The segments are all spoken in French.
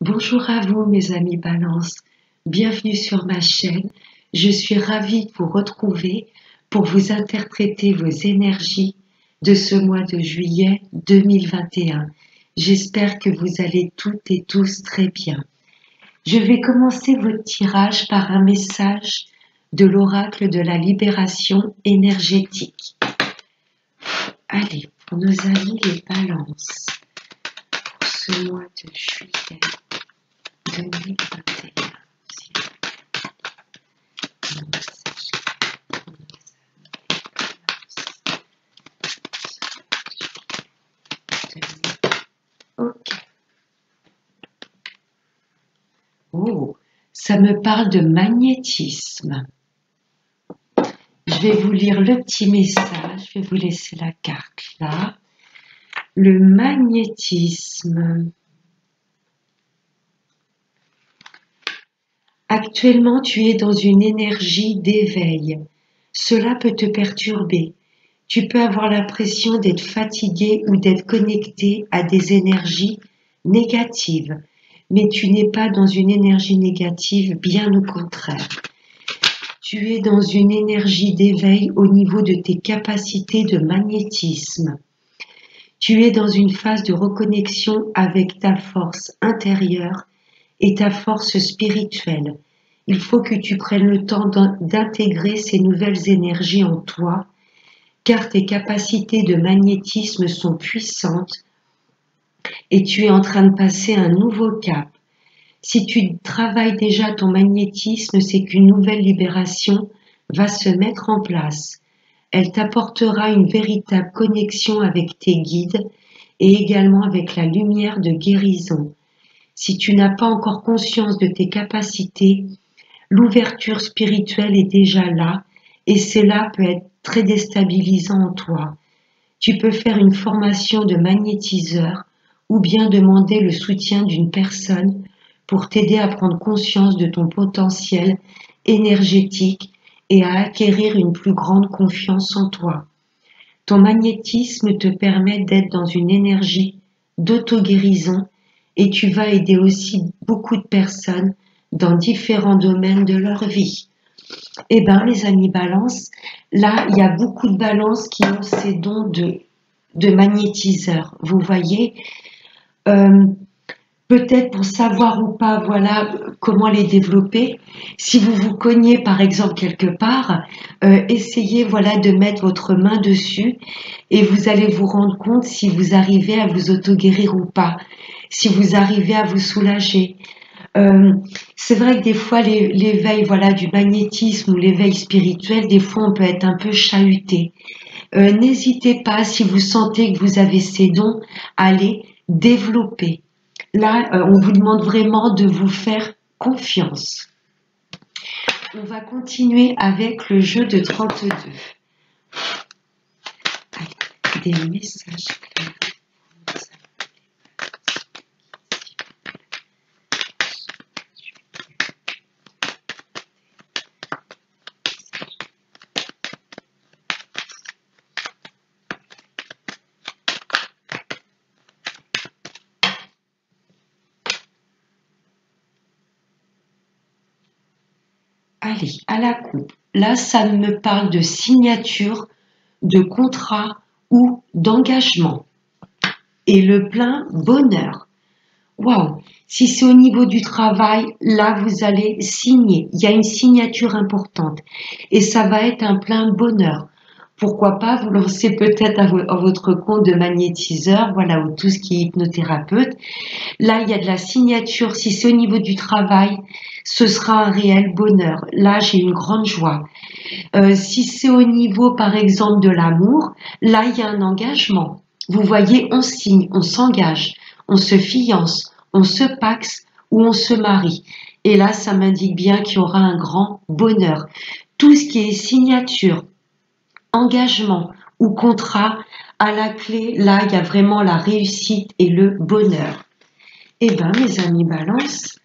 Bonjour à vous mes amis Balance, bienvenue sur ma chaîne. Je suis ravie de vous retrouver pour vous interpréter vos énergies de ce mois de juillet 2021. J'espère que vous allez toutes et tous très bien. Je vais commencer votre tirage par un message de l'oracle de la libération énergétique. Allez, pour nos amis les Balances, pour ce mois de juillet 2021. Ok. Oh, ça me parle de magnétisme. Je vais vous lire le petit message. Je vais vous laisser la carte là. Le magnétisme. Actuellement, tu es dans une énergie d'éveil. Cela peut te perturber. Tu peux avoir l'impression d'être fatigué ou d'être connecté à des énergies négatives. Mais tu n'es pas dans une énergie négative, bien au contraire. Tu es dans une énergie d'éveil au niveau de tes capacités de magnétisme. Tu es dans une phase de reconnexion avec ta force intérieure et ta force spirituelle. Il faut que tu prennes le temps d'intégrer ces nouvelles énergies en toi, car tes capacités de magnétisme sont puissantes et tu es en train de passer un nouveau cap. Si tu travailles déjà ton magnétisme, c'est qu'une nouvelle libération va se mettre en place. Elle t'apportera une véritable connexion avec tes guides et également avec la lumière de guérison. Si tu n'as pas encore conscience de tes capacités, l'ouverture spirituelle est déjà là et cela peut être très déstabilisant en toi. Tu peux faire une formation de magnétiseur ou bien demander le soutien d'une personne pour t'aider à prendre conscience de ton potentiel énergétique et à acquérir une plus grande confiance en toi. Ton magnétisme te permet d'être dans une énergie d'auto-guérison et tu vas aider aussi beaucoup de personnes dans différents domaines de leur vie. Eh bien, mes amis Balance, là, il y a beaucoup de Balances qui ont ces dons de magnétiseur. Vous voyez, euh, peut-être pour savoir ou pas, voilà, comment les développer. Si vous vous cognez par exemple quelque part, essayez voilà de mettre votre main dessus et vous allez vous rendre compte si vous arrivez à vous auto-guérir ou pas, si vous arrivez à vous soulager. Euh, c'est vrai que des fois l'éveil voilà du magnétisme ou l'éveil spirituel, des fois on peut être un peu chahuté. N'hésitez pas si vous sentez que vous avez ces dons, à les développer. Là, on vous demande vraiment de vous faire confiance. On va continuer avec le jeu de 32. Allez, des messages clairs. Allez, à la coupe. Là, ça me parle de signature, de contrat ou d'engagement. Et le plein bonheur. Waouh! Si c'est au niveau du travail, là, vous allez signer. Il y a une signature importante. Et ça va être un plein bonheur. Pourquoi pas vous lancer peut-être à votre compte de magnétiseur, voilà, ou tout ce qui est hypnothérapeute. Là, il y a de la signature. Si c'est au niveau du travail, ce sera un réel bonheur. Là, j'ai une grande joie. Si c'est au niveau, par exemple, de l'amour, là, il y a un engagement. Vous voyez, on signe, on s'engage, on se fiance, on se paxe ou on se marie. Et là, ça m'indique bien qu'il y aura un grand bonheur. Tout ce qui est signature, engagement ou contrat, à la clé, là, il y a vraiment la réussite et le bonheur. Eh bien, mes amis Balance,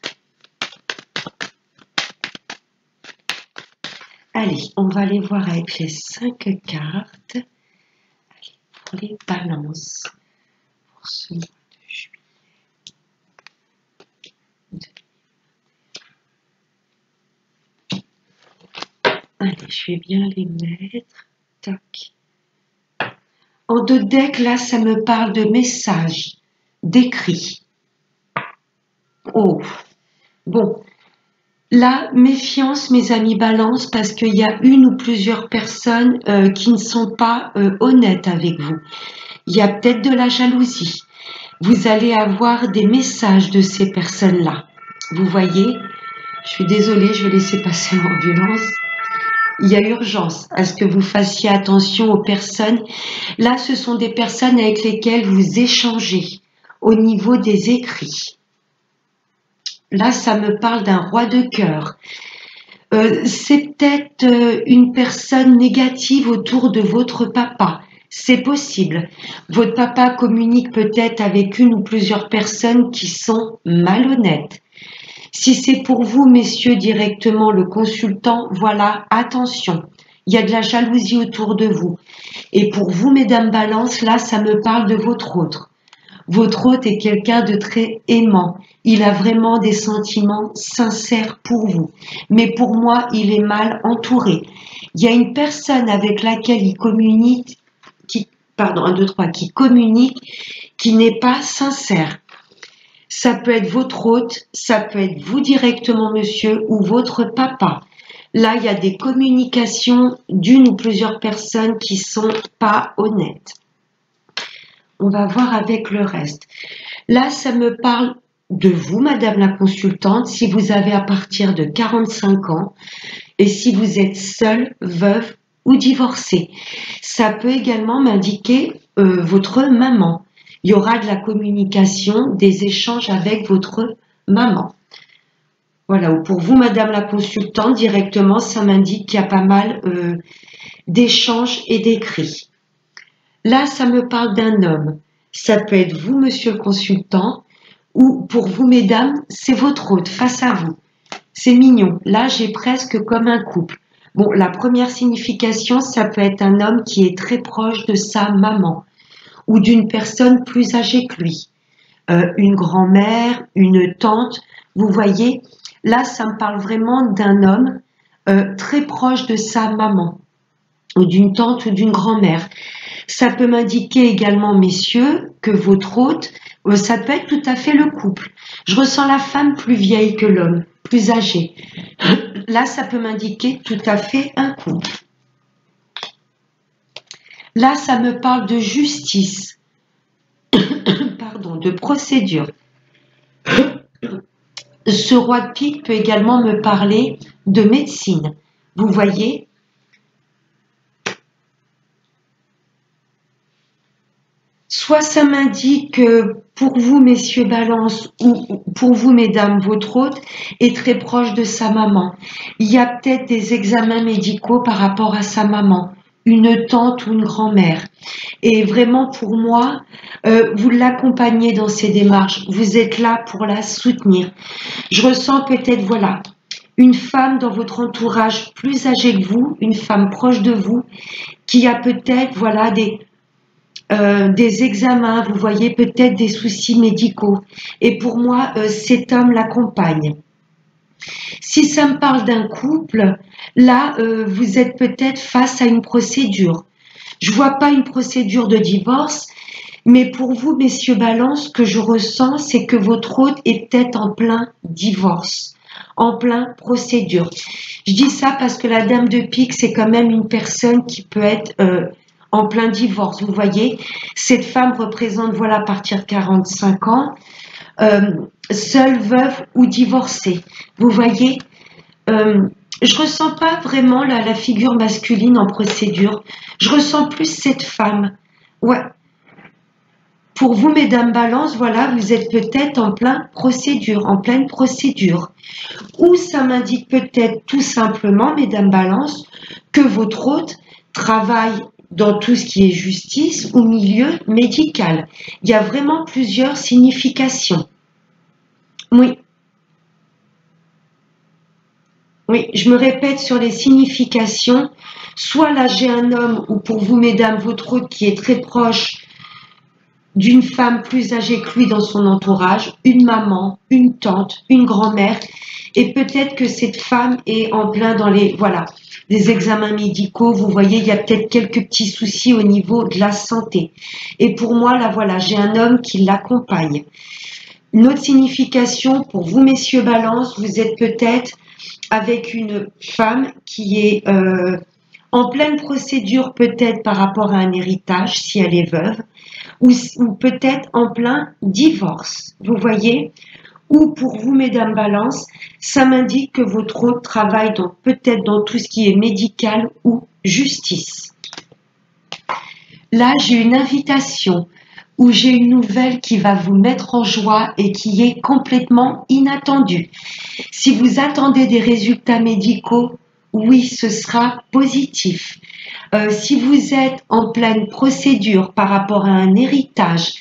allez, on va aller voir avec les 5 cartes. Allez, pour les Balances, pour ce mois de juillet. Je vais bien les mettre. Tac. En dos de deck, là, ça me parle de messages, d'écrits. Oh, bon. Là, méfiance, mes amis balance, parce qu'il y a une ou plusieurs personnes qui ne sont pas honnêtes avec vous. Il y a peut-être de la jalousie. Vous allez avoir des messages de ces personnes-là. Vous voyez, je suis désolée, je vais laisser passer l'ambulance. Il y a urgence à ce que vous fassiez attention aux personnes. Là, ce sont des personnes avec lesquelles vous échangez au niveau des écrits. Là, ça me parle d'un roi de cœur. C'est peut-être une personne négative autour de votre papa. C'est possible. Votre papa communique peut-être avec une ou plusieurs personnes qui sont malhonnêtes. Si c'est pour vous, messieurs, directement le consultant, voilà, attention. Il y a de la jalousie autour de vous. Et pour vous, mesdames Balance, là, ça me parle de votre autre. Votre hôte est quelqu'un de très aimant. Il a vraiment des sentiments sincères pour vous. Mais pour moi, il est mal entouré. Il y a une personne avec laquelle il communique, qui communique, qui n'est pas sincère. Ça peut être votre hôte, ça peut être vous directement, monsieur, ou votre papa. Là, il y a des communications d'une ou plusieurs personnes qui sont pas honnêtes. On va voir avec le reste. Là, ça me parle de vous, madame la consultante, si vous avez à partir de 45 ans et si vous êtes seule, veuve ou divorcée. Ça peut également m'indiquer votre maman. Il y aura de la communication, des échanges avec votre maman. Voilà, ou pour vous, madame la consultante, directement, ça m'indique qu'il y a pas mal d'échanges et d'écrits. Là, ça me parle d'un homme. Ça peut être vous, monsieur le consultant, ou pour vous, mesdames, c'est votre hôte face à vous. C'est mignon. Là, j'ai presque comme un couple. Bon, la première signification, ça peut être un homme qui est très proche de sa maman ou d'une personne plus âgée que lui. Une grand-mère, une tante. Vous voyez, là, ça me parle vraiment d'un homme très proche de sa maman ou d'une tante ou d'une grand-mère. Ça peut m'indiquer également, messieurs, que votre hôte, ça peut être tout à fait le couple. Je ressens la femme plus vieille que l'homme, plus âgée. Là, ça peut m'indiquer tout à fait un couple. Là, ça me parle de justice, pardon, de procédure. Ce roi de pique peut également me parler de médecine. Vous voyez ? Soit ça m'indique que pour vous, messieurs Balance, ou pour vous, mesdames, votre hôte est très proche de sa maman. Il y a peut-être des examens médicaux par rapport à sa maman, une tante ou une grand-mère. Et vraiment, pour moi, vous l'accompagnez dans ces démarches. Vous êtes là pour la soutenir. Je ressens peut-être, voilà, une femme dans votre entourage plus âgée que vous, une femme proche de vous, qui a peut-être, voilà, des examens, vous voyez, peut-être des soucis médicaux. Et pour moi, cet homme l'accompagne. Si ça me parle d'un couple, là, vous êtes peut-être face à une procédure. Je vois pas une procédure de divorce, mais pour vous, messieurs Balance, ce que je ressens, c'est que votre hôte est peut-être en plein divorce, en plein procédure. Je dis ça parce que la dame de pique, c'est quand même une personne qui peut être en plein divorce. Vous voyez, cette femme représente, voilà, à partir de 45 ans, seule, veuve ou divorcée. Vous voyez, je ressens pas vraiment la figure masculine en procédure. Je ressens plus cette femme. Ouais. Pour vous, mesdames Balance, voilà, vous êtes peut-être en pleine procédure. Ou ça m'indique peut-être tout simplement, mesdames Balance, que votre hôte travaille dans tout ce qui est justice ou milieu médical. Il y a vraiment plusieurs significations. Oui. Oui, je me répète sur les significations. Soit là, j'ai un homme, ou pour vous, mesdames, votre hôte qui est très proche d'une femme plus âgée que lui dans son entourage, une maman, une tante, une grand-mère, et peut-être que cette femme est en plein dans les... Voilà. des examens médicaux. Vous voyez, il y a peut-être quelques petits soucis au niveau de la santé. Et pour moi, là, voilà, j'ai un homme qui l'accompagne. Une autre signification pour vous, messieurs Balance, vous êtes peut-être avec une femme qui est en pleine procédure peut-être par rapport à un héritage, si elle est veuve, ou peut-être en plein divorce, vous voyez. Ou pour vous, mesdames Balance, ça m'indique que votre hôte travaille peut-être dans tout ce qui est médical ou justice. Là, j'ai une invitation où j'ai une nouvelle qui va vous mettre en joie et qui est complètement inattendue. Si vous attendez des résultats médicaux, oui, ce sera positif. Si vous êtes en pleine procédure par rapport à un héritage,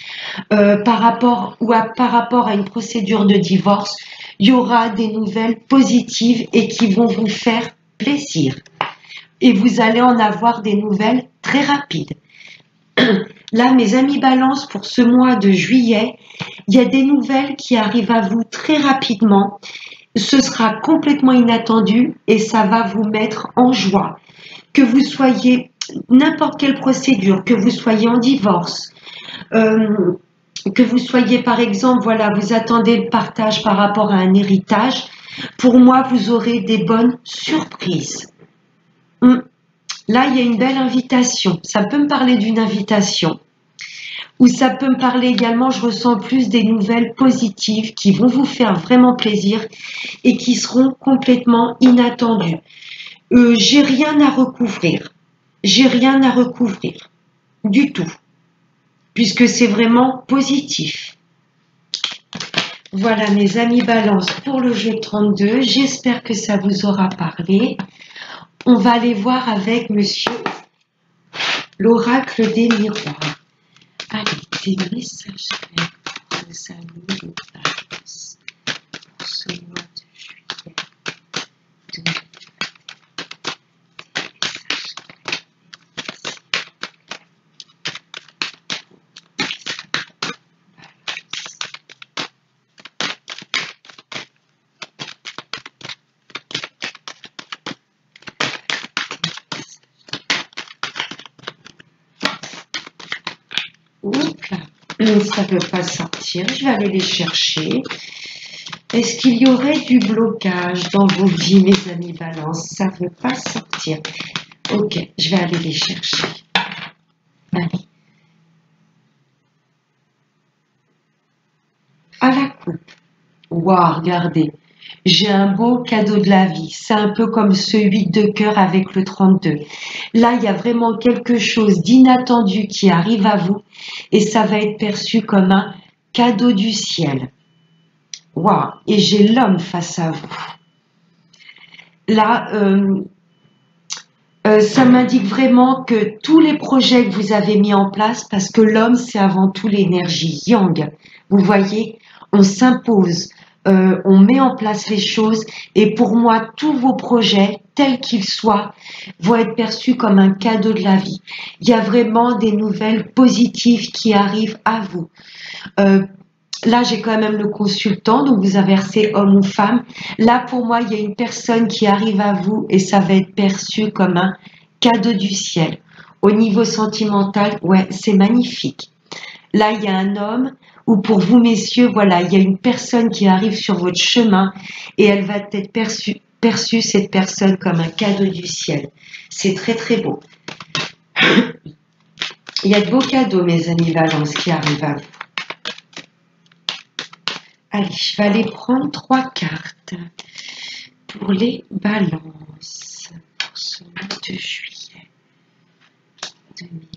par rapport à une procédure de divorce, il y aura des nouvelles positives et qui vont vous faire plaisir. Et vous allez en avoir des nouvelles très rapides. Là, mes amis Balance, pour ce mois de juillet, il y a des nouvelles qui arrivent à vous très rapidement. Ce sera complètement inattendu et ça va vous mettre en joie. Que vous soyez n'importe quelle procédure, que vous soyez en divorce, que vous soyez par exemple, voilà, vous attendez le partage par rapport à un héritage, pour moi, vous aurez des bonnes surprises. Là, il y a une belle invitation. Ça peut me parler d'une invitation. Ou ça peut me parler également, je ressens plus des nouvelles positives qui vont vous faire vraiment plaisir et qui seront complètement inattendues. J'ai rien à recouvrir. J'ai rien à recouvrir. Du tout. Puisque c'est vraiment positif. Voilà mes amis Balance pour le jeu 32. J'espère que ça vous aura parlé. On va aller voir avec monsieur l'oracle des miroirs. Allez, des messages pour les amis de Balance pour ce mois de juillet 2021. Ça ne peut pas sortir, je vais aller les chercher. Est-ce qu'il y aurait du blocage dans vos vies, mes amis Balance? Ça ne veut pas sortir. Ok, je vais aller les chercher. Allez. À la coupe. Waouh, regardez. J'ai un beau cadeau de la vie. C'est un peu comme ce 8 de cœur avec le 32. Là, il y a vraiment quelque chose d'inattendu qui arrive à vous et ça va être perçu comme un cadeau du ciel. Waouh! Et j'ai l'homme face à vous. Là, ça m'indique vraiment que tous les projets que vous avez mis en place, parce que l'homme, c'est avant tout l'énergie yang. Vous voyez, on s'impose. On met en place les choses et pour moi, tous vos projets, tels qu'ils soient, vont être perçus comme un cadeau de la vie. Il y a vraiment des nouvelles positives qui arrivent à vous. Là, j'ai quand même le consultant, donc vous inversez homme ou femme. Là, pour moi, il y a une personne qui arrive à vous et ça va être perçu comme un cadeau du ciel. Au niveau sentimental, ouais, c'est magnifique. Là, il y a un homme ou pour vous, messieurs, voilà, il y a une personne qui arrive sur votre chemin et elle va être perçue, cette personne, comme un cadeau du ciel. C'est très, très beau. Il y a de beaux cadeaux, mes amis Balance, qui arrivent à vous. Allez, je vais aller prendre 3 cartes pour les Balances pour ce mois de juillet 2021.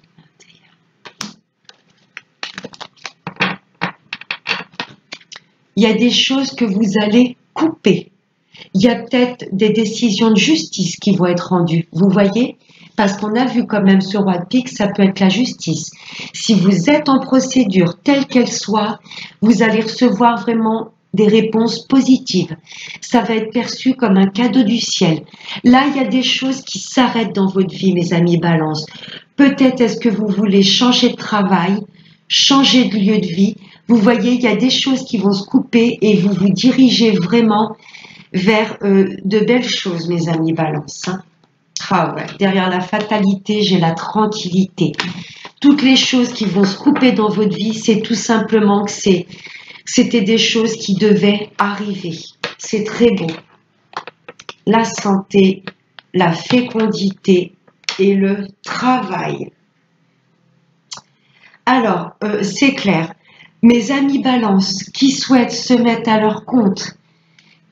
Il y a des choses que vous allez couper. Il y a peut-être des décisions de justice qui vont être rendues. Vous voyez? Parce qu'on a vu quand même ce roi de pique, ça peut être la justice. Si vous êtes en procédure telle qu'elle soit, vous allez recevoir vraiment des réponses positives. Ça va être perçu comme un cadeau du ciel. Là, il y a des choses qui s'arrêtent dans votre vie, mes amis Balance. Peut-être est-ce que vous voulez changer de travail, changer de lieu de vie. Vous voyez, il y a des choses qui vont se couper et vous vous dirigez vraiment vers de belles choses, mes amis Balance. Ah ouais, derrière la fatalité, j'ai la tranquillité. Toutes les choses qui vont se couper dans votre vie, c'est tout simplement que c'était des choses qui devaient arriver. C'est très beau. La santé, la fécondité et le travail. Alors, c'est clair. Mes amis balance qui souhaitent se mettre à leur compte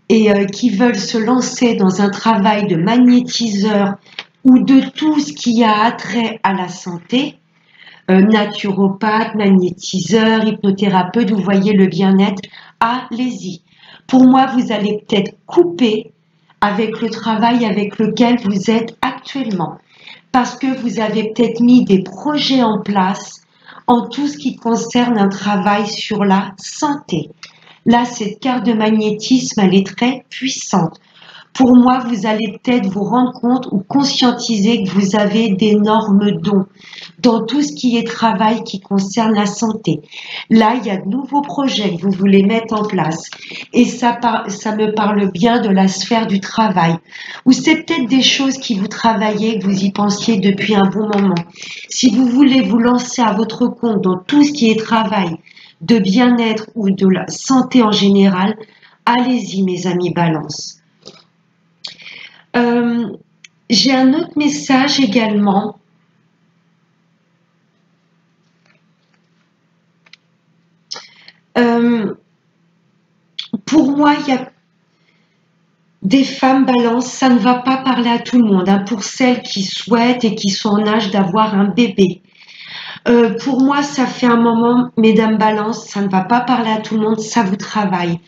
et qui veulent se lancer dans un travail de magnétiseur ou de tout ce qui a attrait à la santé, naturopathe, magnétiseur, hypnothérapeute, vous voyez le bien-être, allez-y. Pour moi, vous allez peut-être couper avec le travail avec lequel vous êtes actuellement, parce que vous avez peut-être mis des projets en place en tout ce qui concerne un travail sur la santé. Là, cette carte de magnétisme, elle est très puissante. Pour moi, vous allez peut-être vous rendre compte ou conscientiser que vous avez d'énormes dons dans tout ce qui est travail qui concerne la santé. Là, il y a de nouveaux projets que vous voulez mettre en place. Et ça me parle bien de la sphère du travail. Ou c'est peut-être des choses qui vous travaillez, que vous y pensiez depuis un bon moment. Si vous voulez vous lancer à votre compte dans tout ce qui est travail, de bien-être ou de la santé en général, allez-y, mes amis balance. J'ai un autre message également. Pour moi, il y a des femmes balance, ça ne va pas parler à tout le monde, hein, pour celles qui souhaitent et qui sont en âge d'avoir un bébé. Pour moi, ça fait un moment, mesdames balance, ça ne va pas parler à tout le monde, ça vous travaille.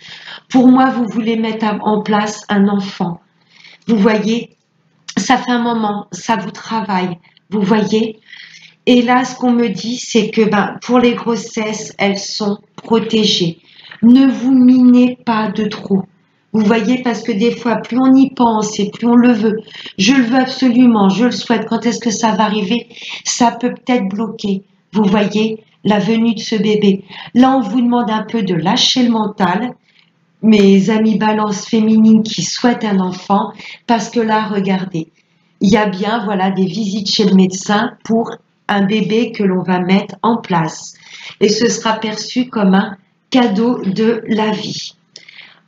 Pour moi, vous voulez mettre en place un enfant. Vous voyez, ça fait un moment, ça vous travaille. Vous voyez. Et là, ce qu'on me dit, c'est que pour les grossesses, elles sont protégées. Ne vous minez pas de trop. Vous voyez, parce que des fois, plus on y pense et plus on le veut, je le veux absolument, je le souhaite, quand est-ce que ça va arriver, ça peut peut-être bloquer, vous voyez, la venue de ce bébé. Là, on vous demande un peu de lâcher le mental, mes amis balance féminines qui souhaitent un enfant, parce que là, regardez, il y a bien, voilà, des visites chez le médecin pour un bébé que l'on va mettre en place. Et ce sera perçu comme un cadeau de la vie.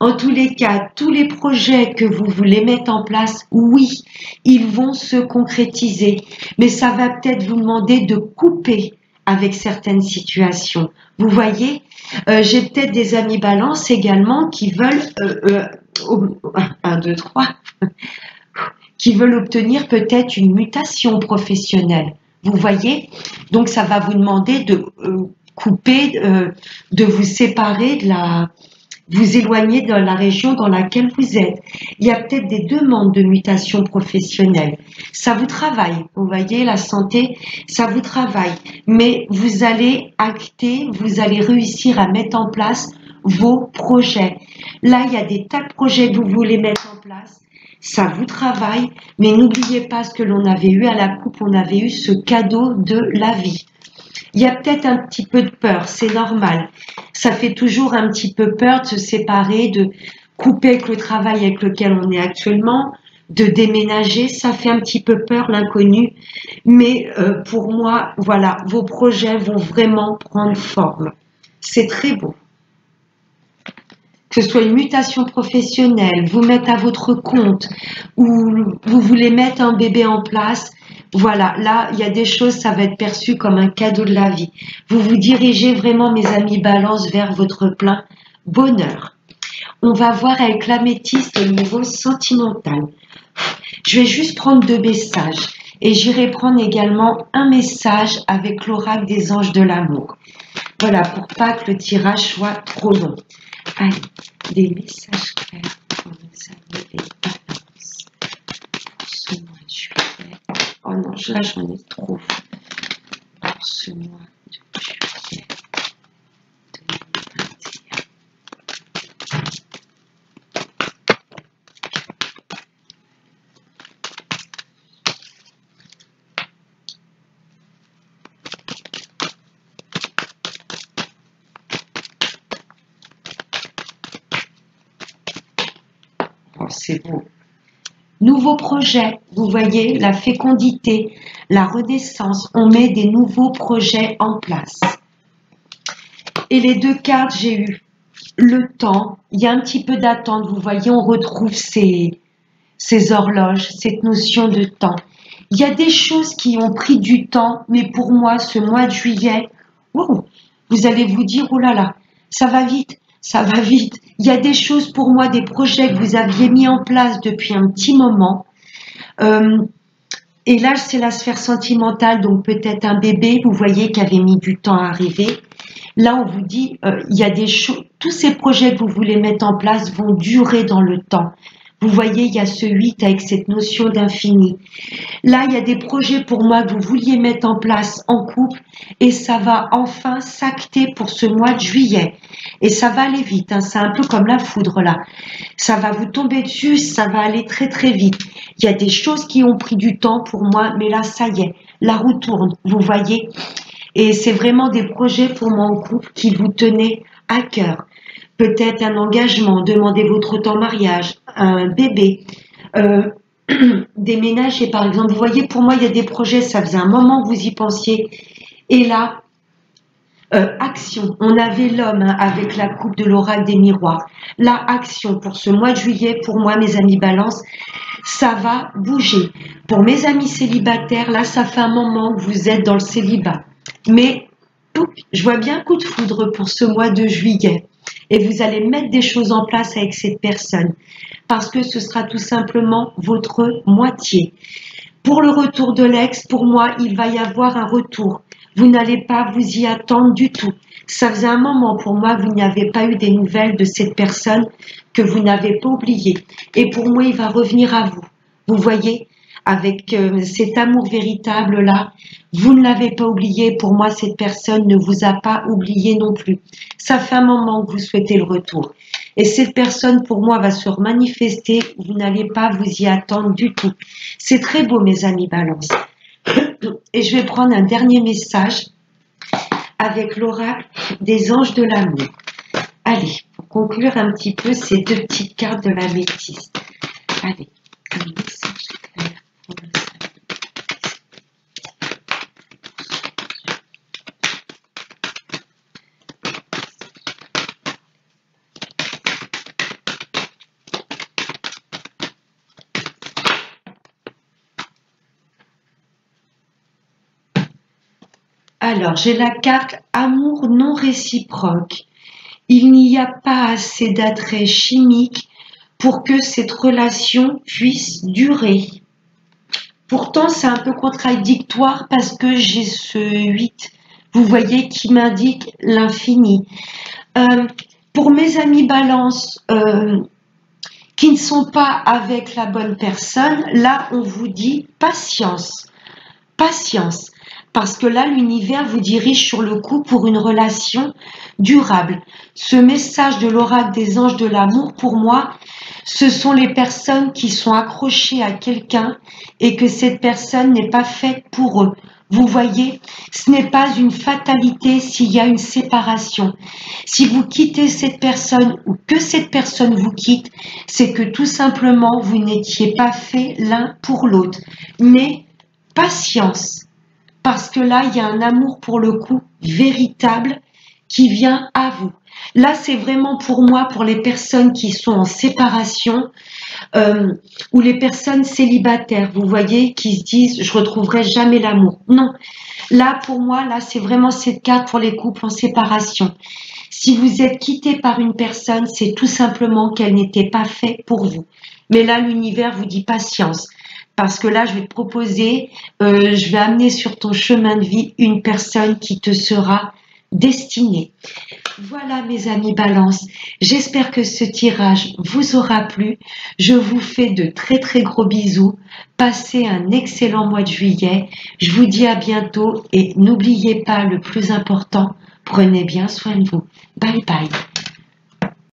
En tous les cas, tous les projets que vous voulez mettre en place, oui, ils vont se concrétiser, mais ça va peut-être vous demander de couper avec certaines situations. Vous voyez, j'ai peut-être des amis balance également qui veulent, 1, 2, 3, qui veulent obtenir peut-être une mutation professionnelle. Vous voyez, donc ça va vous demander de couper, de vous séparer de vous éloigner de la région dans laquelle vous êtes. Il y a peut-être des demandes de mutation professionnelle. Ça vous travaille, vous voyez, la santé, ça vous travaille. Mais vous allez acter, vous allez réussir à mettre en place vos projets. Là, il y a des tas de projets que vous voulez mettre en place. Ça vous travaille, mais n'oubliez pas ce que l'on avait eu à la coupe, on avait eu ce cadeau de la vie. Il y a peut-être un petit peu de peur, c'est normal. Ça fait toujours un petit peu peur de se séparer, de couper avec le travail avec lequel on est actuellement, de déménager. Ça fait un petit peu peur, l'inconnu. Mais pour moi, voilà, vos projets vont vraiment prendre forme. C'est très beau. Que ce soit une mutation professionnelle, vous mettre à votre compte, ou vous voulez mettre un bébé en place, voilà, là, il y a des choses, ça va être perçu comme un cadeau de la vie. Vous vous dirigez vraiment, mes amis balance, vers votre plein bonheur. On va voir avec l'améthyste au niveau sentimental. Je vais juste prendre 2 messages et j'irai prendre également un message avec l'oracle des anges de l'amour. Voilà, pour pas que le tirage soit trop long. Allez, des messages clairs pour nos amis et balances pour ce mois de juillet. Oh non, là j'en ai trop pour ce mois de juillet 2021. Oh, c'est beau. Nouveaux projets, vous voyez, la fécondité, la renaissance, on met des nouveaux projets en place. Et les deux cartes, j'ai eu le temps, il y a un petit peu d'attente, vous voyez, on retrouve ces horloges, cette notion de temps. Il y a des choses qui ont pris du temps, mais pour moi, ce mois de juillet, wow, vous allez vous dire, oh là là, ça va vite, ça va vite. Il y a des choses pour moi, des projets que vous aviez mis en place depuis un petit moment. Et là, c'est la sphère sentimentale, donc peut-être un bébé, vous voyez, qui avait mis du temps à arriver. Là, on vous dit, il y a des choses, tous ces projets que vous voulez mettre en place vont durer dans le temps. Vous voyez, il y a ce 8 avec cette notion d'infini. Là, il y a des projets pour moi que vous vouliez mettre en place en couple et ça va enfin s'acter pour ce mois de juillet. Et ça va aller vite, hein, c'est un peu comme la foudre là. Ça va vous tomber dessus, ça va aller très très vite. Il y a des choses qui ont pris du temps pour moi, mais là, ça y est, la roue tourne, vous voyez. Et c'est vraiment des projets pour moi en couple qui vous tenaient à cœur. Peut-être un engagement, demander votre temps en mariage, un bébé, déménager par exemple. Vous voyez, pour moi, il y a des projets, ça faisait un moment que vous y pensiez. Et là, action. On avait l'homme hein, avec la coupe de l'oracle des miroirs. La action pour ce mois de juillet, pour moi, mes amis balance, ça va bouger. Pour mes amis célibataires, là, ça fait un moment que vous êtes dans le célibat. Mais je vois bien un coup de foudre pour ce mois de juillet. Et vous allez mettre des choses en place avec cette personne. Parce que ce sera tout simplement votre moitié. Pour le retour de l'ex, pour moi, il va y avoir un retour. Vous n'allez pas vous y attendre du tout. Ça faisait un moment pour moi que vous n'avez pas eu des nouvelles de cette personne que vous n'avez pas oubliée. Et pour moi, il va revenir à vous. Vous voyez, avec cet amour véritable-là, vous ne l'avez pas oublié. Pour moi, cette personne ne vous a pas oublié non plus. Ça fait un moment que vous souhaitez le retour. Et cette personne, pour moi, va se manifester. Vous n'allez pas vous y attendre du tout. C'est très beau, mes amis balance. Et je vais prendre un dernier message avec l'oracle des anges de l'amour. Allez, pour conclure un petit peu ces deux petites cartes de la métisse. Allez, un message clair pour le salut. Alors, j'ai la carte amour non réciproque. Il n'y a pas assez d'attrait chimique pour que cette relation puisse durer. Pourtant, c'est un peu contradictoire parce que j'ai ce 8, vous voyez, qui m'indique l'infini. Pour mes amis balance qui ne sont pas avec la bonne personne, là, on vous dit patience. Patience. Parce que là, l'univers vous dirige sur le coup pour une relation durable. Ce message de l'oracle des anges de l'amour, pour moi, ce sont les personnes qui sont accrochées à quelqu'un et que cette personne n'est pas faite pour eux. Vous voyez, ce n'est pas une fatalité s'il y a une séparation. Si vous quittez cette personne ou que cette personne vous quitte, c'est que tout simplement, vous n'étiez pas fait l'un pour l'autre. Mais patience. Parce que là, il y a un amour pour le coup véritable qui vient à vous. Là, c'est vraiment pour moi, pour les personnes qui sont en séparation ou les personnes célibataires, vous voyez, qui se disent « je retrouverai jamais l'amour ». Non, là, pour moi, là, c'est vraiment cette carte pour les couples en séparation. Si vous êtes quitté par une personne, c'est tout simplement qu'elle n'était pas faite pour vous. Mais là, l'univers vous dit patience. Parce que là, je vais te proposer, je vais amener sur ton chemin de vie une personne qui te sera destinée. Voilà mes amis balance, j'espère que ce tirage vous aura plu. Je vous fais de très très gros bisous. Passez un excellent mois de juillet. Je vous dis à bientôt et n'oubliez pas le plus important, prenez bien soin de vous. Bye bye.